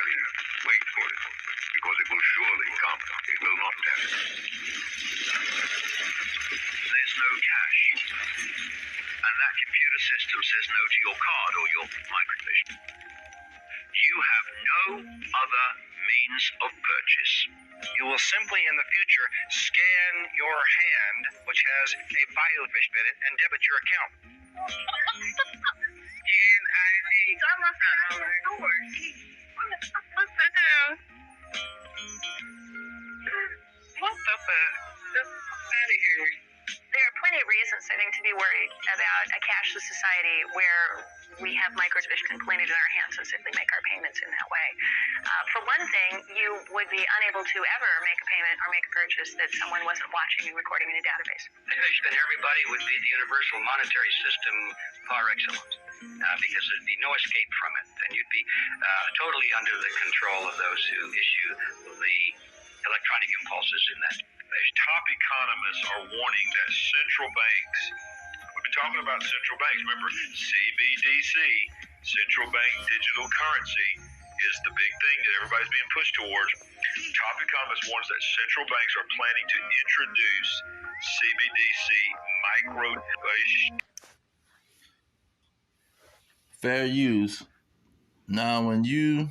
simply wait for it, because it will surely come. It will not tarry. There's no cash, and that computer system says no to your card or your microvision. You have no other means of purchase. You will simply in the future scan your hand, which has a biovision in it, and debit your account. Scan ID. I'm not sure. What's that down? What the fuck? Just out of here. There are plenty of reasons, I think, to be worried about a cashless society where we have microvision implanted in our hands and simply make our payments in that way. For one thing, you would be unable to ever make a payment or make a purchase that someone wasn't watching and recording in a database. Then everybody would be the universal monetary system par excellence, because there'd be no escape from it. And you'd be totally under the control of those who issue the electronic impulses in that. Top economists are warning that central banks, we've been talking about central banks, remember CBDC, central bank digital currency, is the big thing that everybody's being pushed towards. Top economists warns that central banks are planning to introduce CBDC micro fair use. Now, when you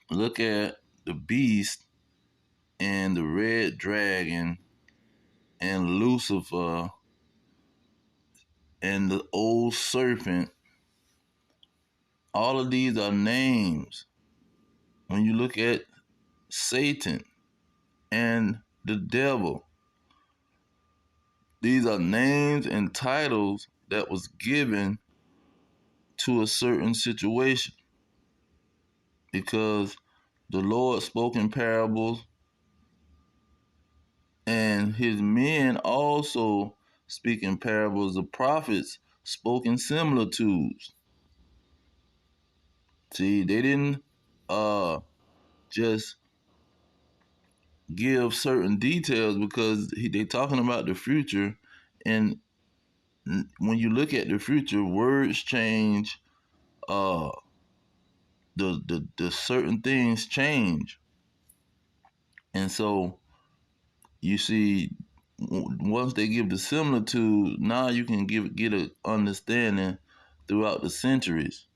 look at the beast and the red dragon and Lucifer and the old serpent, all of these are names. When you look at Satan and the devil, these are names and titles that was given to a certain situation, because the Lord spoke in parables, and his men also speak in parables. The prophets spoke in similitudes. See, they didn't just give certain details, because they talking about the future, and when you look at the future, words change. The certain things change, and so you see, once they give the similitude, now you can get an understanding throughout the centuries.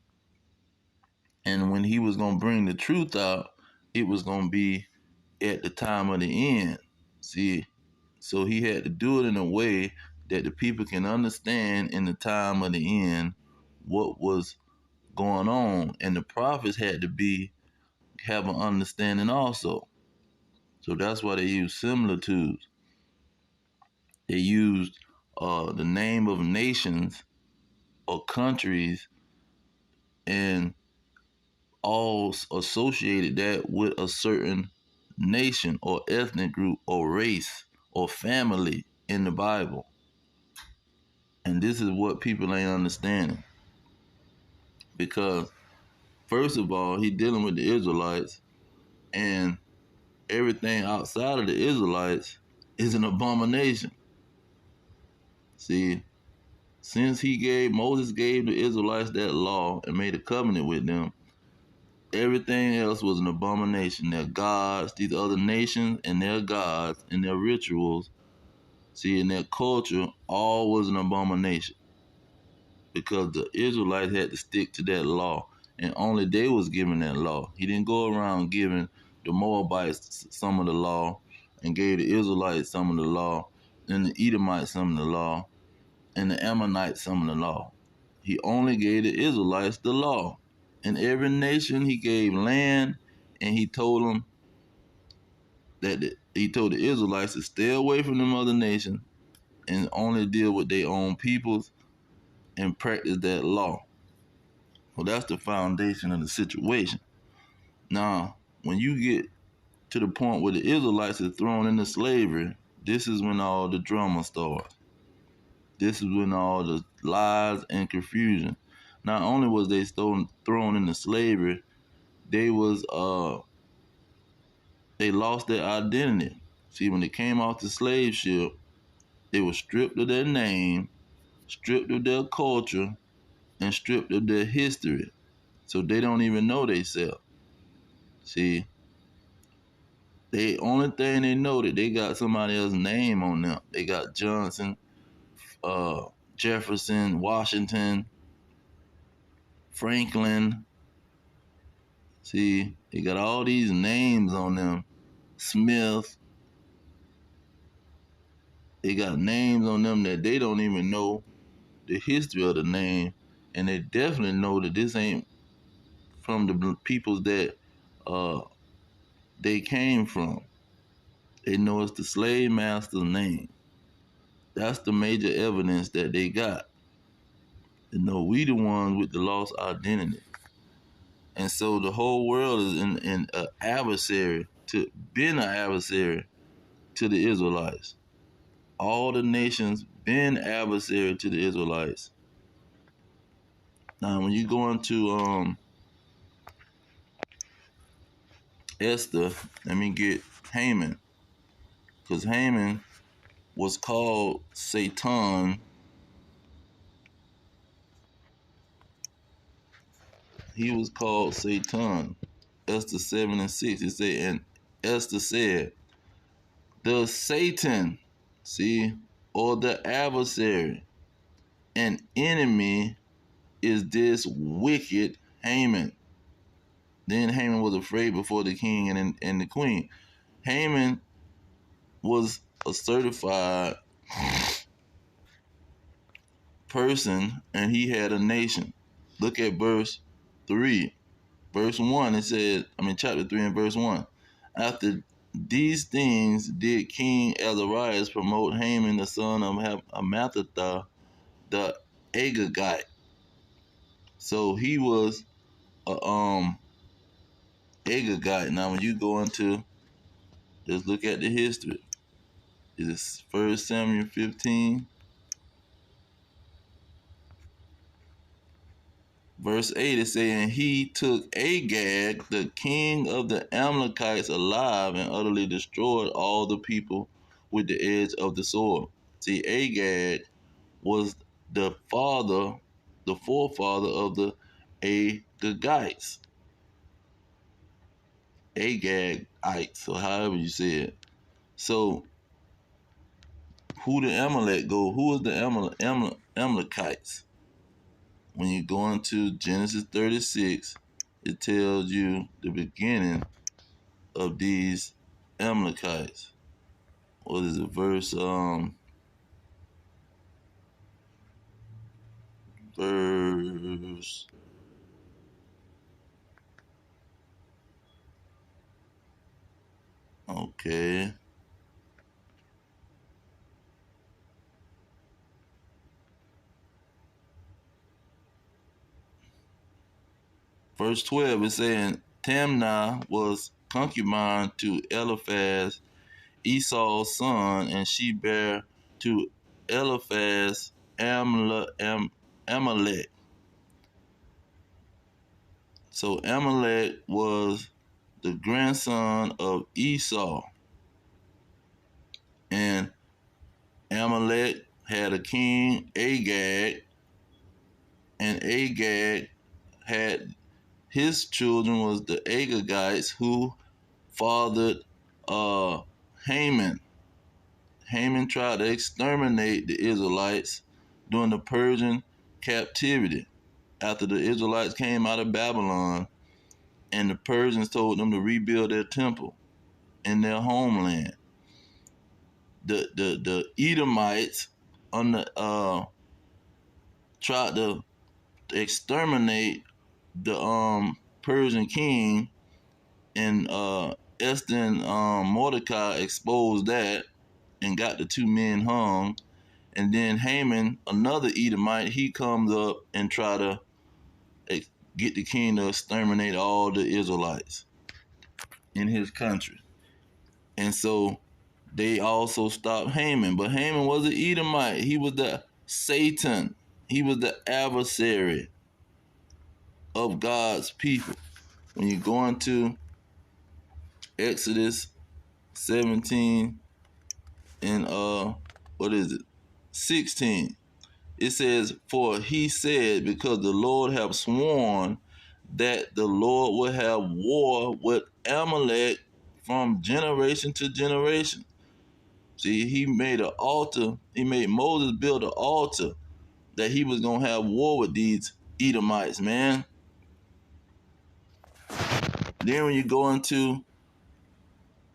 And when he was going to bring the truth out, it was going to be at the time of the end. See, so he had to do it in a way that the people can understand in the time of the end what was going on. And the prophets had to have an understanding also. So that's why they use similitudes. They used the name of nations or countries and all associated that with a certain nation or ethnic group or race or family in the Bible. And this is what people ain't understanding. Because first of all, he dealing with the Israelites, and everything outside of the Israelites is an abomination. See, since Moses gave the Israelites that law and made a covenant with them, everything else was an abomination. Their gods, these other nations and their gods and their rituals, see, in their culture, all was an abomination. Because the Israelites had to stick to that law, and only they was given that law. He didn't go around giving the Moabites some of the law and gave the Israelites some of the law, and the Edomites some of the law, and the Ammonites some of the law. He only gave the Israelites the law. In every nation he gave land, and he told them he told the Israelites to stay away from them other nations and only deal with their own peoples and practice that law. Well, that's the foundation of the situation. Now, when you get to the point where the Israelites are thrown into slavery, this is when all the drama starts. This is when all the lies and confusion. Not only was they thrown into slavery, they lost their identity. See, when they came off the slave ship, they were stripped of their name, stripped of their culture, and stripped of their history. So they don't even know themselves. See, they only thing they know that they got somebody else's name on them. They got Johnson, Jefferson, Washington, Franklin. See, they got all these names on them. Smith. They got names on them that they don't even know the history of the name, and they definitely know that this ain't from the peoples that uh, they came from. They know it's the slave master's name. That's the major evidence that they got. They know we the ones with the lost identity. And so the whole world is in an adversary to been an adversary to the Israelites. All the nations been adversary to the Israelites. Now when you go into Esther, let me get Haman. Because Haman was called Satan. He was called Satan. Esther 7 and 6. It said, and Esther said, the Satan, see, or the adversary, an enemy is this wicked Haman. Then Haman was afraid before the king and the queen. Haman was a certified person and he had a nation. Look at verse 3. Verse 1, it says, chapter 3 and verse 1. After these things did King Azarias promote Haman, the son of Hammedatha, the Agagite. So he was a Agagite. Now when you go into, just look at the history. It's 1 Samuel 15. Verse 8 is saying, he took Agag, the king of the Amalekites, alive and utterly destroyed all the people with the edge of the sword. See, Agag was the forefather of the Agagites. Agagites, or however you say it. So, who did Amalek go? Who is the Amalekites? When you go into Genesis 36, it tells you the beginning of these Amalekites. What is it? Verse okay. Verse 12 is saying Tamnah was concubine to Eliphaz, Esau's son, and she bare to Eliphaz Amalek. So Amalek was the grandson of Esau. And Amalek had a king, Agag, and Agag had his children was the Agagites who fathered Haman. Haman tried to exterminate the Israelites during the Persian captivity after the Israelites came out of Babylon and the Persians told them to rebuild their temple in their homeland. The Edomites tried to exterminate the Persian king, and Esther and Mordecai exposed that and got the two men hung. And then Haman, another Edomite, he comes up and try to get the king to exterminate all the Israelites in his country. And so they also stopped Haman. But Haman was an Edomite. He was the Satan. He was the adversary of God's people. When you go into Exodus 17 and 16, it says, for he said, because the Lord have sworn that the Lord would have war with Amalek from generation to generation. See, he made an altar. He made Moses build an altar that he was going to have war with these Edomites, man. Then when you go into,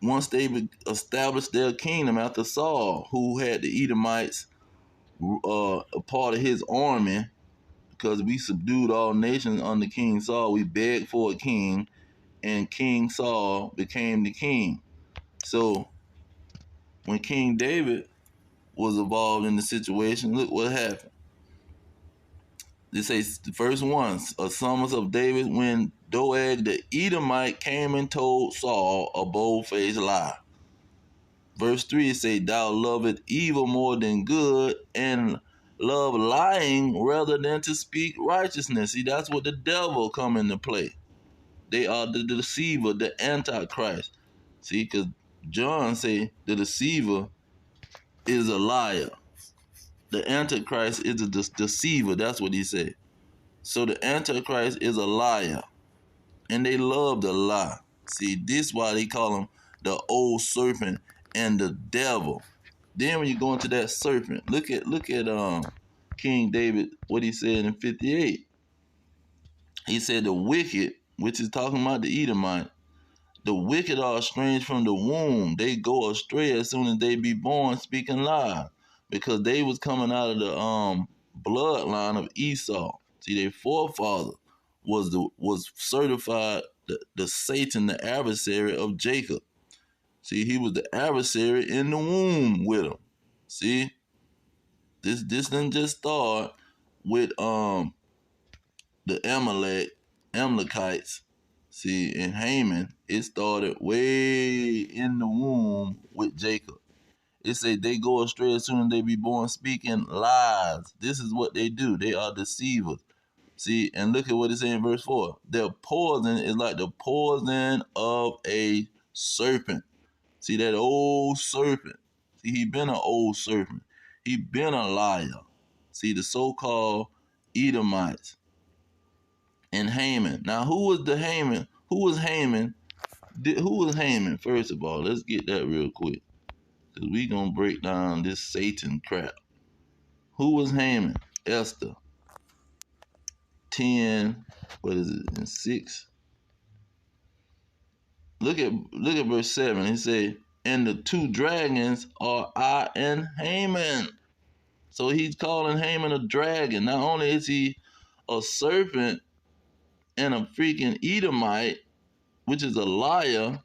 once they established their kingdom after Saul, who had the Edomites a part of his army, because we subdued all nations under King Saul. We begged for a king, and King Saul became the king. So when King David was involved in the situation, look what happened. They say the first one, a summons of David when Doeg the Edomite came and told Saul a bold-faced lie. Verse 3 say, thou lovest evil more than good, and love lying rather than to speak righteousness. See, that's what the devil come into play. They are the deceiver, the antichrist. See, because John say the deceiver is a liar. The antichrist is a deceiver. That's what he said. So the antichrist is a liar, and they love to lie. See, this why they call him the old serpent and the devil. Then when you go into that serpent, look at King David, what he said in 58. He said the wicked, which is talking about the Edomite, the wicked are estranged from the womb. They go astray as soon as they be born, speaking lies, because they was coming out of the bloodline of Esau. See, their forefather was certified the Satan, the adversary of Jacob. See, he was the adversary in the womb with him. See, this didn't just start with the Amalekites. See, in Haman, it started way in the womb with Jacob. It said they go astray as soon as they be born, speaking lies. This is what they do. They are deceivers. See, and look at what it says in verse 4. Their poison is like the poison of a serpent. See, that old serpent. See, he been an old serpent. He been a liar. See, the so-called Edomites and Haman. Now, who was the Haman? Who was Haman? Who was Haman? First of all, let's get that real quick, because we going to break down this Satan crap. Who was Haman? Esther 10, what is it, in 6? Look at verse 7. He say, and the two dragons are I and Haman. So he's calling Haman a dragon. Not only is he a serpent and a freaking Edomite, which is a liar,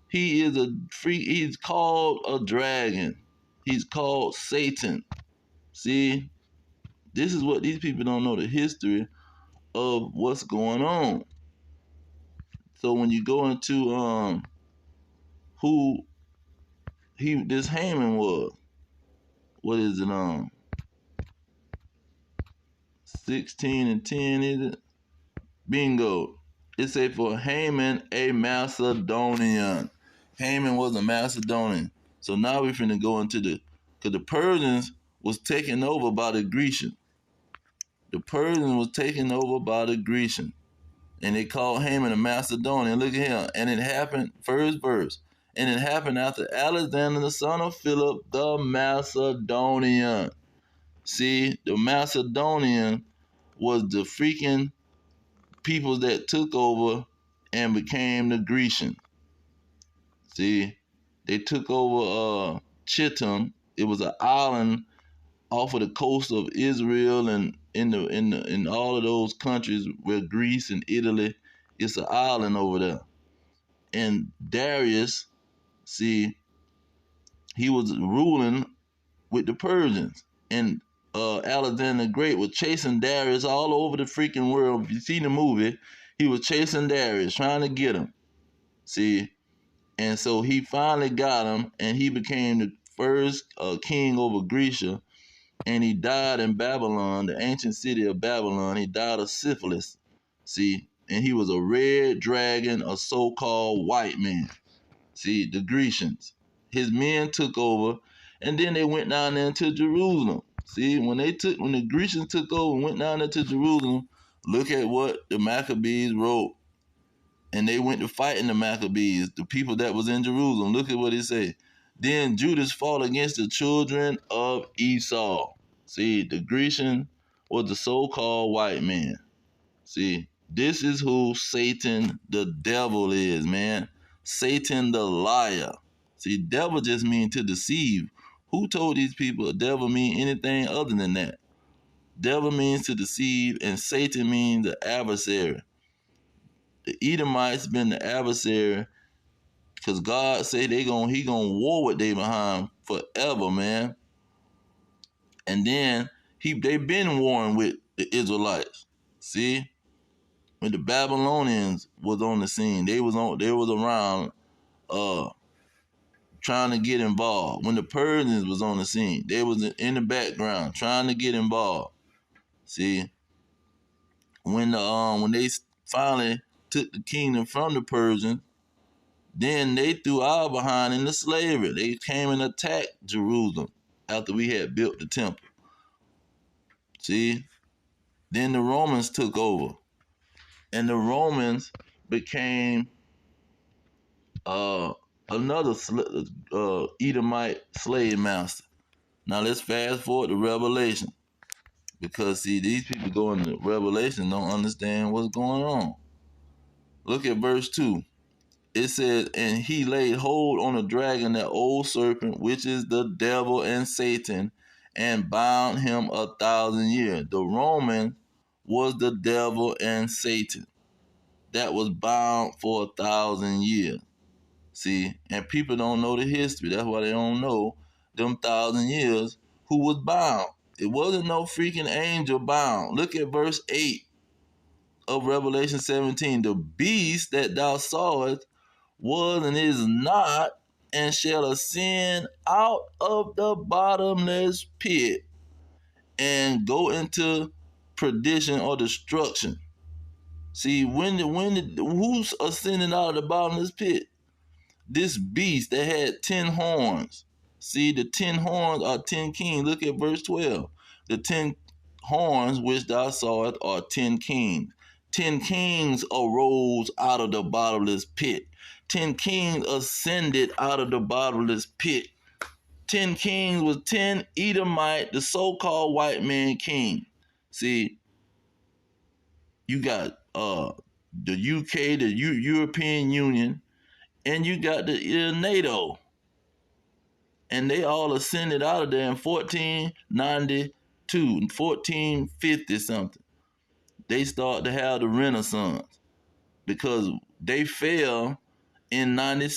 he's called a dragon. He's called Satan. See, this is what these people don't know, the history of what's going on. So when you go into who this Haman was, what is it, 16 and 10, is it? Bingo. It say for Haman a Macedonian. Haman was a Macedonian. So now we're finna go into because the Persians was taken over by the Grecians. The Persians was taken over by the Grecians. And they called Haman a Macedonian. Look at him. And it happened, first verse. And it happened after Alexander, the son of Philip, the Macedonian. See, the Macedonian was the freaking people that took over and became the Grecians. See, they took over Chittim. It was an island off of the coast of Israel and in all of those countries where Greece and Italy, it's an island over there. And Darius, see, he was ruling with the Persians. And Alexander the Great was chasing Darius all over the freaking world. If you see the movie, he was chasing Darius, trying to get him. See, and so he finally got him, and he became the first king over Grecia. And he died in Babylon, the ancient city of Babylon. He died of syphilis. See, and he was a red dragon, a so-called white man. See, the Grecians. His men took over, and then they went down there to Jerusalem. See, when the Grecians took over and went down there to Jerusalem, Look at what the Maccabees wrote. And they went to fighting the Maccabees, the people that was in Jerusalem. Look at what it said. Then Judas fought against the children of Esau. See, the Grecian was the so-called white man. See, this is who Satan the devil is, man. Satan the liar. See, devil just means to deceive. Who told these people a devil mean anything other than that? Devil means to deceive, and Satan means the adversary. The Edomites been the adversary because God say he gonna war with they behind forever, man. And then they been warring with the Israelites. See? When the Babylonians was on the scene, they was around trying to get involved. When the Persians was on the scene, they was in the background trying to get involved. See? When they finally took the kingdom from the Persians, then they threw our behind into slavery. They came and attacked Jerusalem after we had built the temple. See? Then the Romans took over. And the Romans became another Edomite slave master. Now let's fast forward to Revelation. Because see, these people going to Revelation don't understand what's going on. Look at verse 2. It says, and he laid hold on the dragon, that old serpent, which is the devil and Satan, and bound him 1,000 years. The Roman was the devil and Satan that was bound for 1,000 years. See, and people don't know the history. That's why they don't know them 1,000 years who was bound. It wasn't no freaking angel bound. Look at verse 8 of Revelation 17. The beast that thou sawest was and is not, and shall ascend out of the bottomless pit and go into perdition or destruction. See, who's ascending out of the bottomless pit? This beast that had 10 horns. See, the 10 horns are 10 kings. Look at verse 12. The 10 horns which thou sawest are 10 kings. 10 kings arose out of the bottomless pit. 10 kings ascended out of the bottomless pit. 10 kings was 10 Edomite, the so-called white man king. See, you got the UK, the European Union, and you got the NATO. And they all ascended out of there in 1492, 1450 something. They start to have the Renaissance because they fell in 90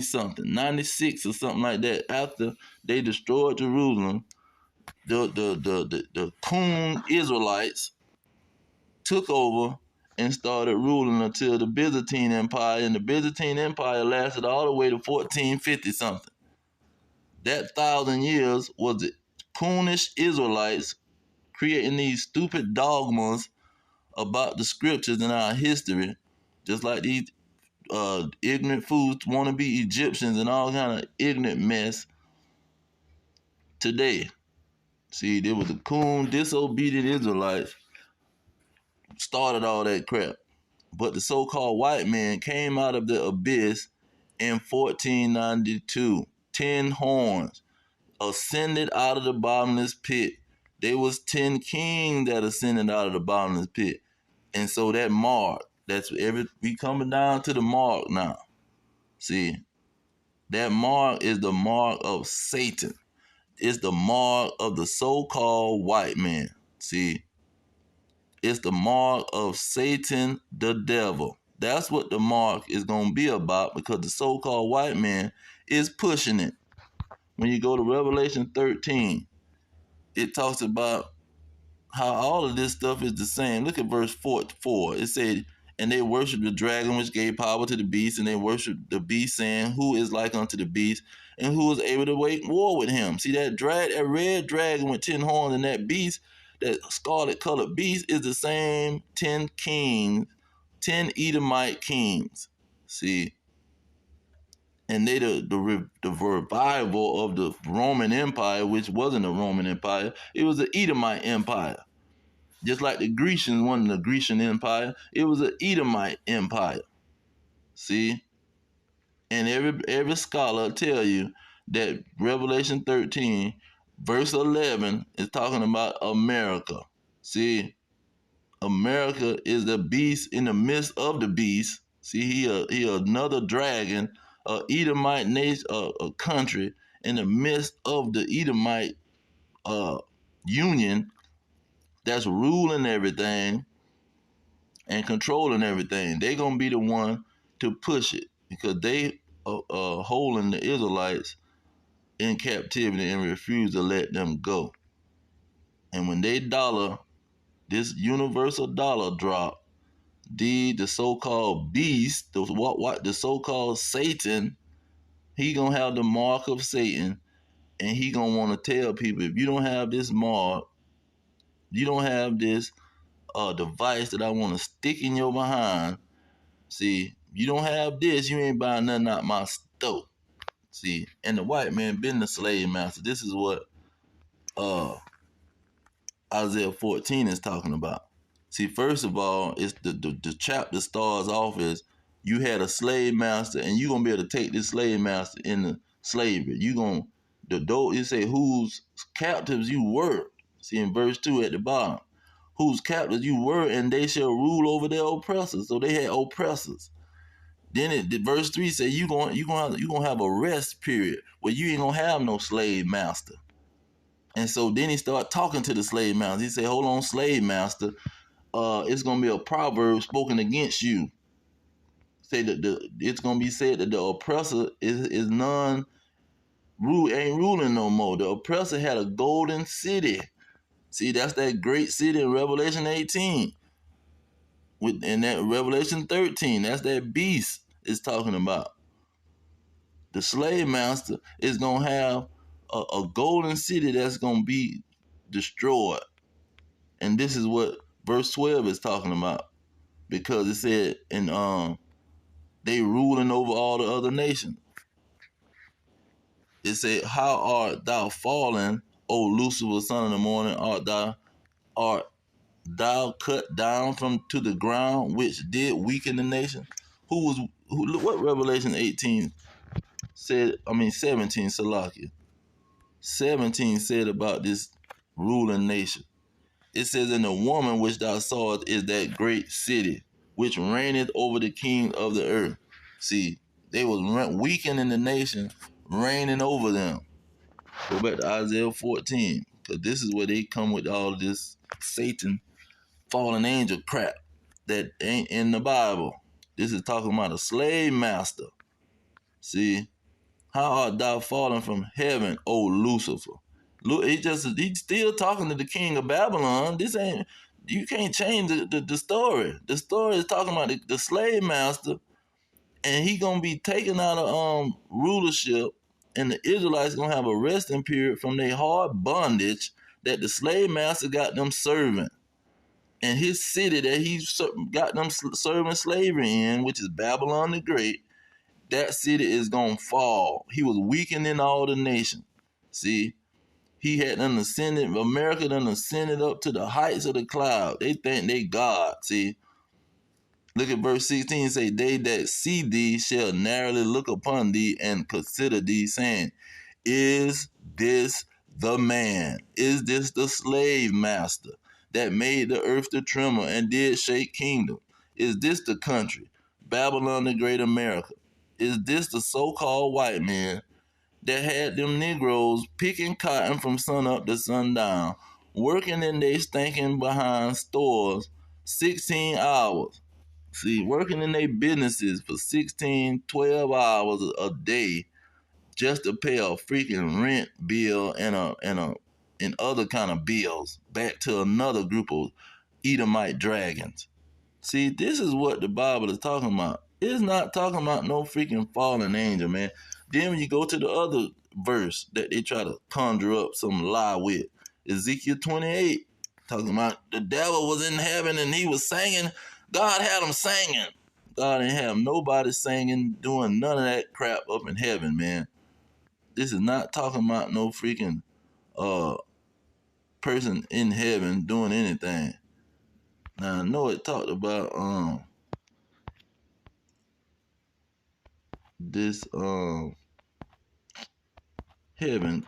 something, 96 or something like that. After they destroyed Jerusalem, the coon Israelites took over and started ruling until the Byzantine Empire, and the Byzantine Empire lasted all the way to 1450 something. That 1,000 years was the coonish Israelites creating these stupid dogmas about the scriptures and our history, just like these ignorant fools want to be Egyptians and all kind of ignorant mess today. See, there was a coon, disobedient Israelites started all that crap. But the so-called white man came out of the abyss in 1492. 10 horns ascended out of the bottomless pit. There was 10 kings that ascended out of the bottomless pit. And so that mark, we coming down to the mark now. See, that mark is the mark of Satan. It's the mark of the so-called white man. See, it's the mark of Satan, the devil. That's what the mark is going to be about, because the so-called white man is pushing it. When you go to Revelation 13, it talks about how all of this stuff is the same. Look at verse 4. It said, and they worshiped the dragon which gave power to the beast, and they worshiped the beast, saying, who is like unto the beast, and who is able to wage war with him? See, that red dragon with 10 horns, and that beast, that scarlet colored beast, is the same 10 kings, 10 Edomite kings. See, and they the revival of the Roman Empire, which wasn't a Roman Empire. It was the Edomite Empire. Just like the Grecians wasn't the Grecian Empire, it was an Edomite Empire. See? And every scholar will tell you that Revelation 13, verse 11, is talking about America. See? America is the beast in the midst of the beast. See, he another dragon, a Edomite nation, a country in the midst of the Edomite uh, union that's ruling everything and controlling everything. They're gonna be the one to push it because they holding the Israelites in captivity and refuse to let them go. And when this universal dollar drop, the so-called beast, the so-called Satan, he gonna have the mark of Satan, and he gonna want to tell people, if you don't have this mark, you don't have this device that I want to stick in your behind. See, you don't have this, you ain't buying nothing out my store. See, and the white man been the slave master. This is what uh Isaiah 14 is talking about. See, first of all, it's the chapter starts off as you had a slave master, and you're gonna be able to take this slave master into slavery. You gonna it say whose captives you were. See in verse 2 at the bottom. Whose captives you were, and they shall rule over their oppressors. So they had oppressors. Then verse 3 say you gonna have a rest period where you ain't gonna have no slave master. And so then he start talking to the slave master. He say, hold on, slave master, it's gonna be a proverb spoken against you. Say that it's gonna be said that the oppressor is none ain't ruling no more. The oppressor had a golden city. See, that's that great city in Revelation 18. In that Revelation 13, that's that beast is talking about. The slave master is gonna have a golden city that's gonna be destroyed. And this is what verse 12 is talking about. Because it said they ruling over all the other nations. It said, how art thou fallen, O Lucifer, son of the morning, art thou cut down from to the ground, which did weaken the nation? What Revelation 18 said, 17, Salakia. 17 said about this ruling nation. It says, and the woman which thou sawest is that great city, which reigneth over the king of the earth. See, they was weakening the nation, reigning over them. Go back to Isaiah 14, because this is where they come with all this Satan, fallen angel crap that ain't in the Bible. This is talking about a slave master. See, how art thou fallen from heaven, O Lucifer? Look, he's still talking to the king of Babylon. You can't change the story. The story is talking about the slave master, and he gonna be taken out of rulership, and the Israelites gonna have a resting period from their hard bondage that the slave master got them serving. And his city that he got them serving slavery in, which is Babylon the Great, that city is gonna fall. He was weakening all the nation. See, he had America done ascended up to the heights of the cloud. They think they God. See, look at verse 16. Say, they that see thee shall narrowly look upon thee and consider thee, saying, is this the man? Is this the slave master that made the earth to tremble and did shake kingdom? Is this the country, Babylon the great America? Is this the so-called white man that had them Negroes picking cotton from sun up to sundown, working in they stinking behind stores 16 hours? See, working in their businesses for 16, 12 hours a day just to pay a freaking rent bill and other kind of bills back to another group of Edomite dragons. See, this is what the Bible is talking about. It's not talking about no freaking fallen angel, man. Then when you go to the other verse that they try to conjure up some lie with, Ezekiel 28, talking about the devil was in heaven and he was singing. God had him singing. God didn't have nobody singing, doing none of that crap up in heaven, man. This is not talking about no freaking person in heaven doing anything. Now I know it talked about this heaven.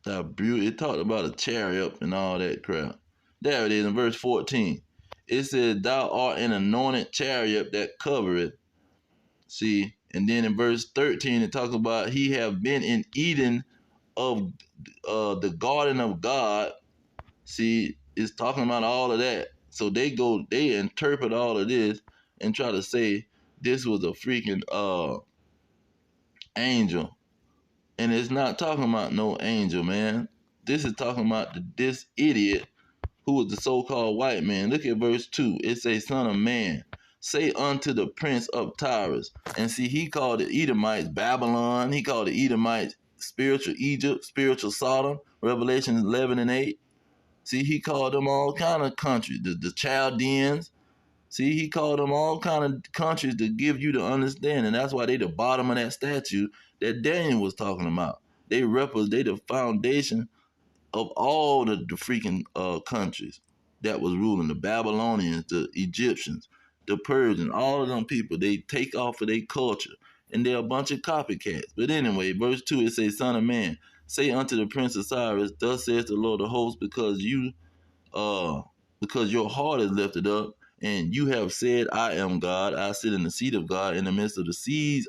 It talked about a chariot and all that crap. There it is in verse 14. It says, "Thou art an anointed chariot that covereth." See, and then in verse 13 it talks about he have been in Eden of the garden of God. See, it's talking about all of that. So they interpret all of this and try to say this was a freaking angel. And it's not talking about no angel, man. This is talking about this idiot who was the so-called white man. Look at verse 2. It says, "Son of man, say unto the prince of Tyrus." And see, he called the Edomites Babylon. He called the Edomites spiritual Egypt, spiritual Sodom, Revelation 11 and 8. See, he called them all kind of countries, the Chaldeans. See, he called them all kind of countries to give you the understanding. That's why they the bottom of that statue that Daniel was talking about. They represent the foundation of all the freaking countries that was ruling. The Babylonians, the Egyptians, the Persians, all of them people, they take off of their culture. And they're a bunch of copycats. But anyway, verse 2, it says, "Son of man, say unto the prince of Cyrus, thus says the Lord of hosts, because your heart is lifted up, and you have said, I am God, I sit in the seat of God in the midst of the seas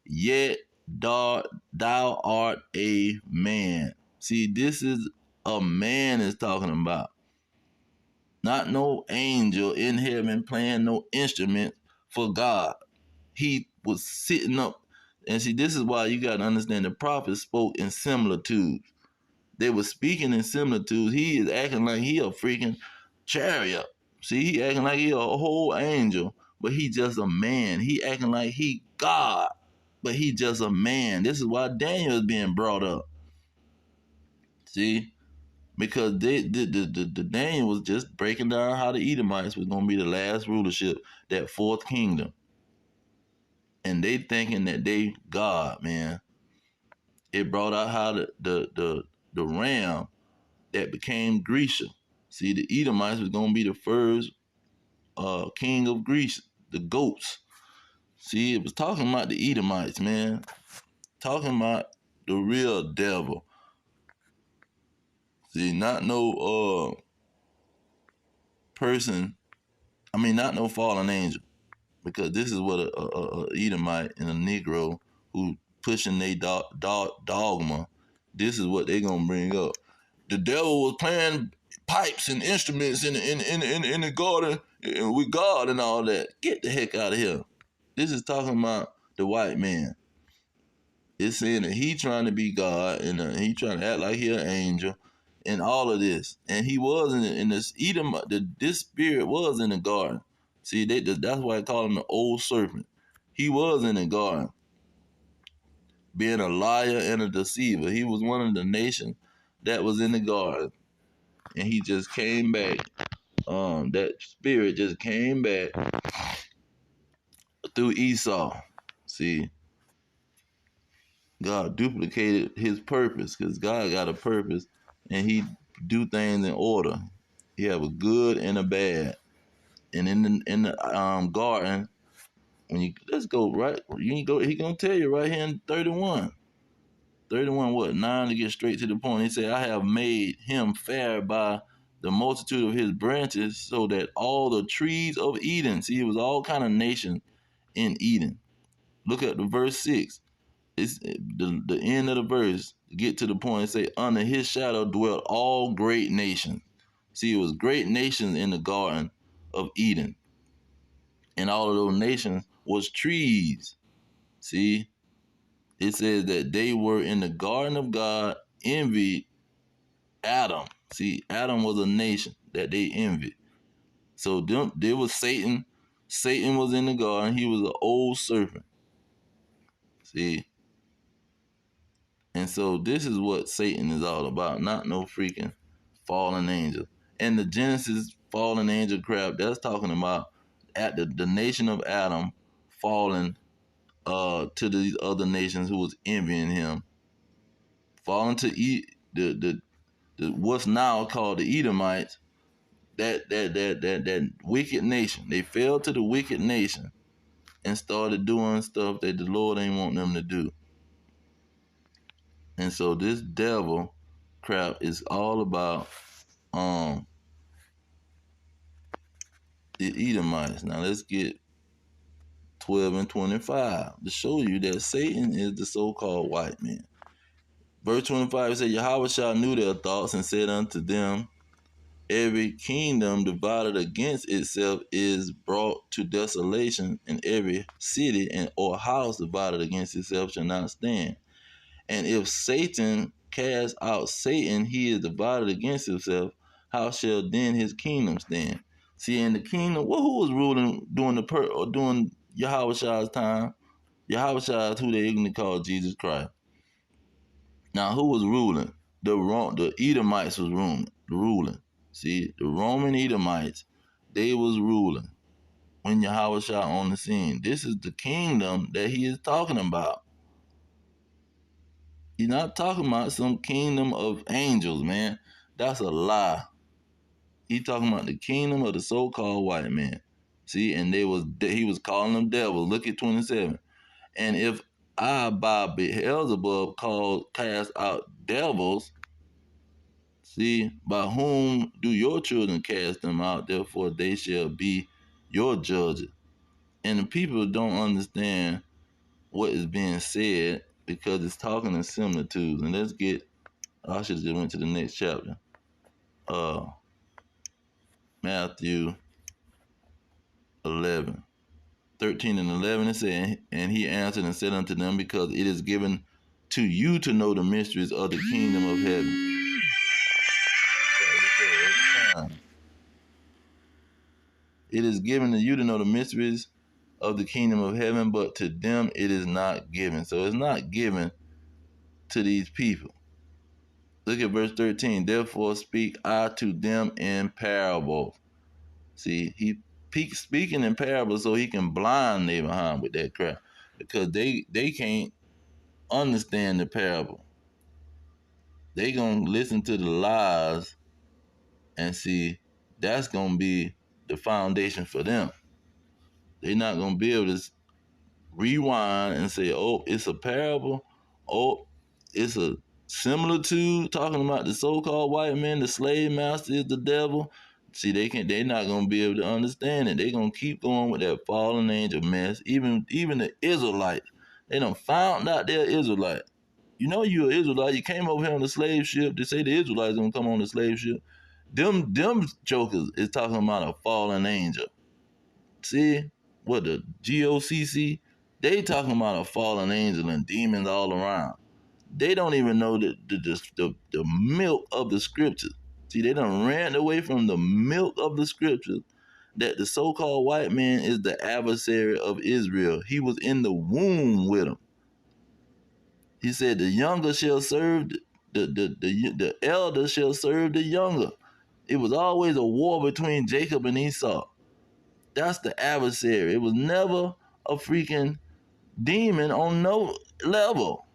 yet thou art a man." See, this is a man is talking about. Not no angel in heaven playing no instrument for God. He was sitting up. And see, this is why you got to understand the prophets spoke in similitudes. They were speaking in similitudes. He is acting like he a freaking chariot. See, he acting like he a whole angel, but he just a man. He acting like he God, but he just a man. This is why Daniel is being brought up. See, because the Daniel was just breaking down how the Edomites was gonna be the last rulership, that fourth kingdom, and they thinking that they God, man. It brought out how the ram that became Grecia. See, the Edomites was gonna be the first king of Greece, the goats. See, it was talking about the Edomites, man. Talking about the real devil. See, not no person. I mean, not no fallen angel, because this is what a Edomite and a Negro who pushing their dogma. This is what they gonna bring up. The devil was playing pipes and instruments in the garden with God and all that. Get the heck out of here. This is talking about the white man. It's saying that he trying to be God and he trying to act like he an angel and all of this. And he was in this Edom. This spirit was in the garden. See, that's why I call him the old serpent. He was in the garden, being a liar and a deceiver. He was one of the nations that was in the garden, and he just came back. That spirit just came back through Esau. See, God duplicated his purpose, because God got a purpose and he do things in order. He have a good and a bad. And in the garden, when you let's go right, you can go. He gonna tell you right here in 31. 31 what? 9 to get straight to the point. He said, "I have made him fair by the multitude of his branches, so that all the trees of Eden." See, it was all kind of nations in Eden. Look at the verse 6. It's the end of the verse. Get to the point and say, "Under his shadow dwelt all great nations." See, it was great nations in the garden of Eden, and all of those nations was trees. See, it says that they were in the garden of God, envied Adam. See, Adam was a nation that they envied. So there was Satan. Satan was in the garden. He was an old serpent. See, and so this is what Satan is all about, not no freaking fallen angel. And the Genesis fallen angel crap, that's talking about at the nation of Adam falling to these other nations who was envying him. Falling to eat what's now called the Edomites, that wicked nation. They fell to the wicked nation and started doing stuff that the Lord ain't want them to do. And so this devil crap is all about the Edomites. Now let's get 12 and 25 to show you that Satan is the so-called white man. Verse 25 says, Yahweh knew their thoughts and said unto them, every kingdom divided against itself is brought to desolation, and every city and or house divided against itself shall not stand. And if Satan cast out Satan, he is divided against himself. How shall then his kingdom stand? See, in the kingdom, who was ruling during Yahweh's time? Yahweh is who they ignorantly call Jesus Christ. Now, who was ruling? The Edomites was ruling. See, the Roman Edomites, they was ruling when Yahweh on the scene. This is the kingdom that he is talking about. He's not talking about some kingdom of angels, man. That's a lie. He's talking about the kingdom of the so-called white man. See, and he was calling them devils. Look at 27. And if I by Beelzebub cast out devils, see, by whom do your children cast them out? Therefore they shall be your judges. And the people don't understand what is being said because it's talking in similitudes. And let's get, I should have just went to the next chapter. Matthew 11. 13 and 11 it said, and he answered and said unto them, because it is given to you to know the mysteries of the kingdom of heaven. It is given to you to know the mysteries of the kingdom of heaven, but to them it is not given. So it's not given to these people. Look at verse 13. Therefore speak I to them in parables. See, he speaking in parables so he can blind they behind with that crap. Because they can't understand the parable. They gonna listen to the lies and see that's gonna be the foundation for them. They're not gonna be able to rewind and say, oh, it's a parable. Oh, it's a similitude talking about the so-called white man, the slave master is the devil. See, they're not gonna be able to understand it. They're gonna keep going with that fallen angel mess. Even the Israelites, they done found out they're Israelite. You know you're an Israelite. You came over here on the slave ship. They say the Israelites gonna come on the slave ship. Them jokers is talking about a fallen angel. See, what the GOCC? They talking about a fallen angel and demons all around. They don't even know the milk of the scriptures. See, they done ran away from the milk of the scriptures that the so-called white man is the adversary of Israel. He was in the womb with them. He said the younger shall serve the elder shall serve the younger. It was always a war between Jacob and Esau. That's the adversary. It was never a freaking demon on no level.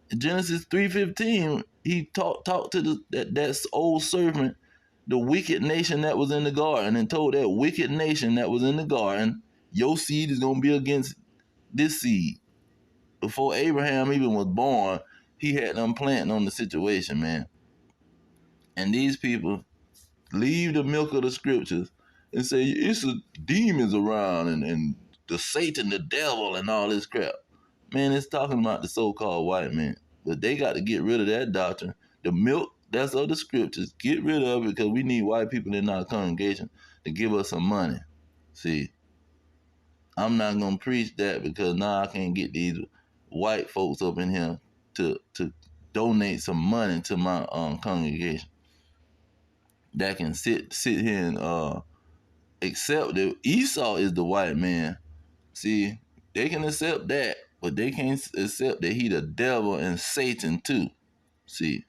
In Genesis 3:15, he talked to that old serpent, the wicked nation that was in the garden, and told that wicked nation that was in the garden, your seed is gonna be against this seed. Before Abraham even was born, he had them planting on the situation, man. And these people leave the milk of the scriptures and say it's a demons around and the Satan, the devil, and all this crap. Man, it's talking about the so-called white man. But they got to get rid of that doctrine. The milk that's of the scriptures, get rid of it because we need white people in our congregation to give us some money. See, I'm not going to preach that because now I can't get these white folks up in here to donate some money to my congregation that can sit here and accept that Esau is the white man. See, they can accept that, but they can't accept that he the devil and Satan too. See,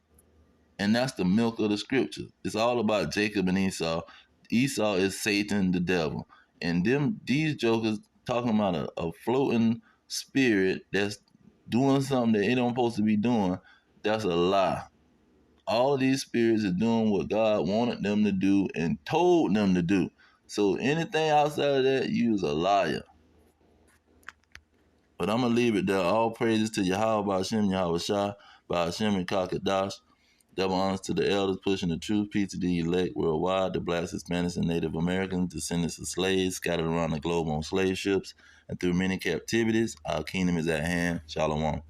and that's the milk of the scriptures. It's all about Jacob and Esau. Esau is Satan, the devil, and these jokers talking about a floating spirit that's doing something that it don't supposed to be doing. That's a lie. All of these spirits are doing what God wanted them to do and told them to do. So anything outside of that, you is a liar. But I'm going to leave it there. All praises to Yahweh, Ba'ashem, Yahweh Shah, Ba'ashem, and Kakadash. Double honors to the elders pushing the truth. Peace to the elect worldwide, the blacks, Hispanics, and Native Americans, descendants of slaves scattered around the globe on slave ships and through many captivities. Our kingdom is at hand. Shalom.